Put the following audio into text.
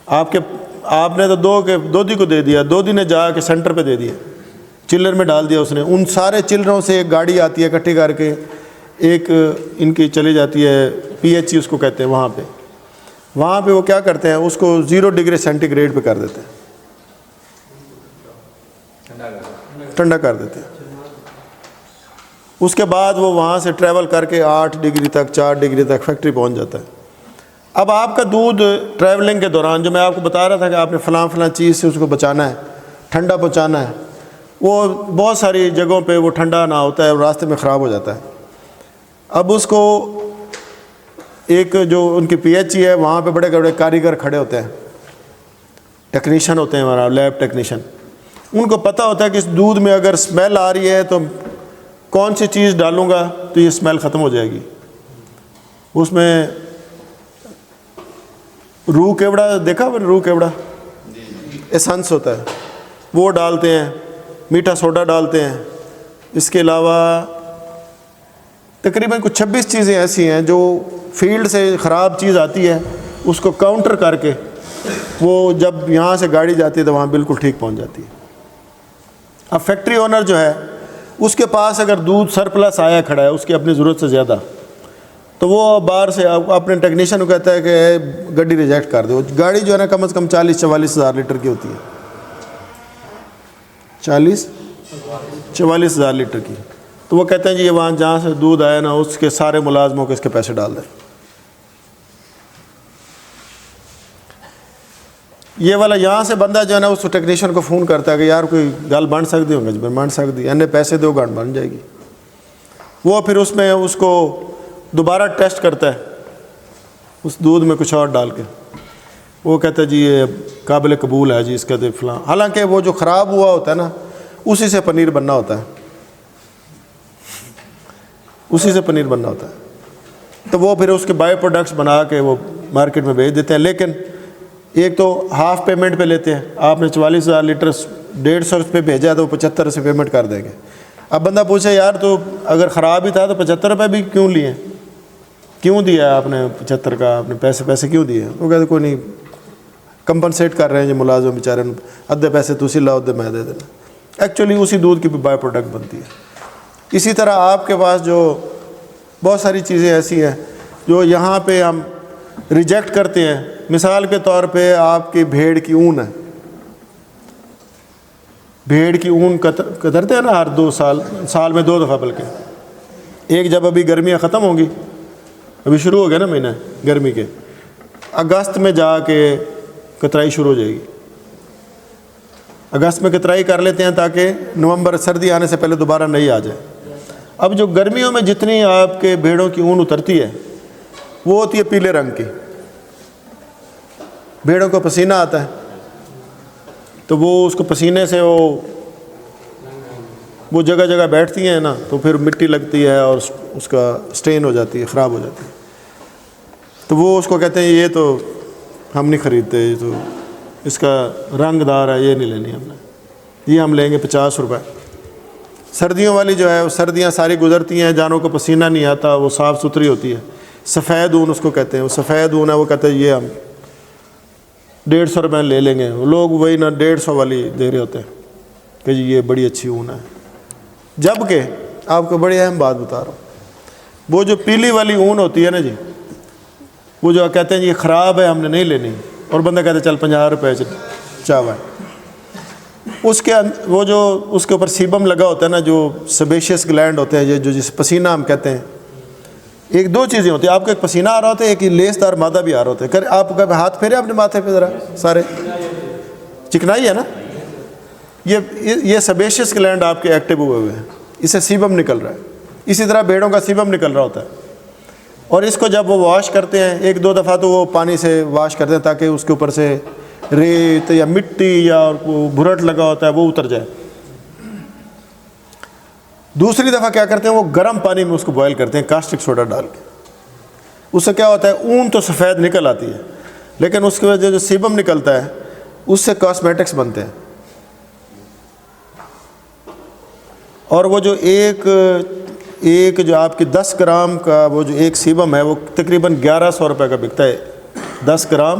آپ نے تو دودھی کو دے دیا، دودھی نے جا کے سینٹر پہ دے دیا، چلر میں ڈال دیا اس نے، ان سارے چلروں سے ایک گاڑی آتی ہے اکٹھی کر کے، ایک ان کی چلی جاتی ہے PHE اس کو کہتے ہیں، وہاں پہ وہ کیا کرتے ہیں، اس کو 0 ڈگری سینٹی گریڈ پہ کر دیتے ہیں، ٹھنڈا کر دیتے ہیں۔ اس کے بعد وہ وہاں سے ٹریول کر کے 8 ڈگری تک 4 ڈگری تک فیکٹری پہنچ جاتا ہے۔ اب آپ کا دودھ ٹریولنگ کے دوران جو میں آپ کو بتا رہا تھا کہ آپ نے فلاں چیز سے اس کو بچانا ہے، ٹھنڈا پہنچانا ہے، وہ بہت ساری جگہوں پہ وہ ٹھنڈا نہ ہوتا ہے اور راستے میں خراب ہو جاتا ہے۔ اب اس کو ایک جو ان کی PHE ہے وہاں پہ بڑے بڑے کاریگر کھڑے ہوتے ہیں، ٹیکنیشین ہوتے ہیں ہمارا لیب ٹیکنیشین، ان کو پتہ ہوتا ہے کہ اس دودھ میں اگر اسمیل آ رہی ہے تو کون سی چیز ڈالوں گا تو یہ اسمیل ختم ہو جائے گی۔ اس میں روح کیوڑا دیکھا آپ نے، روح کیوڑا ایسنس ہوتا ہے، وہ ڈالتے ہیں، میٹھا سوڈا ڈالتے ہیں، اس کے علاوہ تقریباً کچھ 26 چیزیں ایسی ہیں جو فیلڈ سے خراب چیز آتی ہے اس کو کاؤنٹر کر کے وہ جب یہاں سے گاڑی جاتی ہے تو وہاں بالکل ٹھیک پہنچ جاتی ہے۔ اب فیکٹری اونر جو ہے اس کے پاس اگر دودھ سرپلس آیا کھڑا ہے اس کی اپنی ضرورت سے زیادہ، تو وہ باہر سے اپنے ٹیکنیشین کو کہتا ہے کہ گاڑی ریجیکٹ کر دو۔ گاڑی جو ہے نا کم از کم 40-44 ہزار لیٹر کی ہوتی ہے، 40-44 ہزار لیٹر کی، تو وہ کہتے ہیں جی یہ وہاں جہاں سے دودھ آیا نا اس کے سارے ملازموں کے اس کے پیسے ڈال دیں۔ یہ والا یہاں سے بندہ جو ہے نا اس ٹیکنیشین کو فون کرتا ہے کہ یار کوئی گل بن سکتی ہوں گے، جی بن سکتی ہے، پیسے دو گھنٹ بن جائے گی۔ وہ پھر اس میں اس کو دوبارہ ٹیسٹ کرتا ہے اس دودھ میں کچھ اور ڈال کے، وہ کہتا ہے جی یہ قابل قبول ہے جی، اس کا دے فلاں، حالانکہ وہ جو خراب ہوا ہوتا ہے نا اسی سے پنیر بننا ہوتا ہے، اسی سے پنیر بننا ہوتا ہے، تو وہ پھر اس کے بائے پروڈکٹس بنا کے وہ مارکیٹ میں بھیج دیتے ہیں۔ لیکن ایک تو ہاف پیمنٹ پہ لیتے ہیں، آپ نے 44 ہزار لیٹر 150 روپے بھیجا تو وہ 75 سے پیمنٹ کر دیں گے۔ اب بندہ پوچھے یار تو اگر خراب ہی تھا تو 75 روپے بھی کیوں لیے، کیوں دیا آپ نے 75 کا، آپ نے پیسے کیوں دیے؟ وہ کہتے کوئی نہیں، کمپنسیٹ کر رہے ہیں جو ملازم بیچارے، ادھے پیسے تسی لاؤ ادھے میں دے دینا۔ ایکچولی اسی دودھ کی بھی بائی پروڈکٹ بنتی ہے۔ اسی طرح آپ کے پاس جو بہت ساری چیزیں ایسی ہیں جو یہاں پہ ہم ریجیکٹ کرتے ہیں، مثال کے طور پہ آپ کی بھیڑ کی اون ہے، بھیڑ کی اون کترتے ہیں نا ہر 2 سال میں 2 دفعہ، بلکہ ایک جب ابھی گرمیاں ختم ہوں گی، ابھی شروع ہو گیا نا مہینہ گرمی کے، اگست میں جا کے کترائی شروع ہو جائے گی۔ اگست میں کترائی کر لیتے ہیں تاکہ نومبر سردی آنے سے پہلے دوبارہ نئی آ جائے۔ اب جو گرمیوں میں جتنی آپ کے بھیڑوں کی اون اترتی ہے وہ ہوتی ہے پیلے رنگ کی، بھیڑوں کو پسینہ آتا ہے تو وہ اس کو پسینے سے وہ جگہ جگہ بیٹھتی ہیں نا تو پھر مٹی لگتی ہے اور اس کا سٹین ہو جاتی ہے، خراب ہو جاتی ہے، تو وہ اس کو کہتے ہیں یہ تو ہم نہیں خریدتے، یہ تو اس کا رنگ دار ہے، یہ نہیں لینی ہم نے، یہ ہم لیں گے 50 روپے۔ سردیوں والی جو ہے وہ سردیاں ساری گزرتی ہیں، جانوں کو پسینہ نہیں آتا، وہ صاف ستھری ہوتی ہے، سفید اون اس کو کہتے ہیں، وہ سفید اون ہے، وہ کہتے ہیں یہ ہم 150 روپے لے لیں گے۔ وہ لوگ وہی نا 150 والی دے رہے ہوتے ہیں کہ جی یہ بڑی اچھی اون ہے، جبکہ آپ کو بڑی اہم بات بتا رہا ہوں، وہ جو پیلی والی اون ہوتی ہے نا جی، وہ جو کہتے ہیں جی یہ خراب ہے ہم نے نہیں لینی، اور بندہ کہتے ہیں چل 50 روپے چاوا ہے، اس کے وہ جو اس کے اوپر سیبم لگا ہوتا ہے نا، جو سیبیشیس گلینڈ ہوتے ہیں، جو جس پسینہ ہم کہتے ہیں، ایک 2 چیزیں ہوتی ہیں، آپ کو ایک پسینہ آ رہا ہوتا ہے، ایک لیس دار مادہ بھی آ رہا ہوتا ہے۔ آپ کا ہاتھ پھیرے اپنے ماتھے پہ ذرا، سارے چکنائی ہے نا، یہ سیبیشیس گلینڈ آپ کے ایکٹیو ہوئے ہیں، اسے سیبم نکل رہا ہے، اسی طرح بھیڑوں کا سیبم نکل رہا ہوتا ہے، اور اس کو جب وہ واش کرتے ہیں 1-2 دفعہ تو وہ پانی سے واش کرتے ہیں تاکہ اس کے اوپر سے ریت یا مٹی یا بھرٹ لگا ہوتا ہے وہ اتر جائے۔ دوسری دفعہ کیا کرتے ہیں، وہ گرم پانی میں اس کو بوائل کرتے ہیں کاسٹک سوڈا ڈال کے، اس سے کیا ہوتا ہے اون تو سفید نکل آتی ہے، لیکن اس کی وجہ جو سیبم نکلتا ہے اس سے کاسمیٹکس بنتے ہیں، اور وہ جو ایک جو آپ کی 10 گرام کا وہ جو ایک سیبم ہے وہ تقریباً 1100 روپے کا بکتا ہے، 10 گرام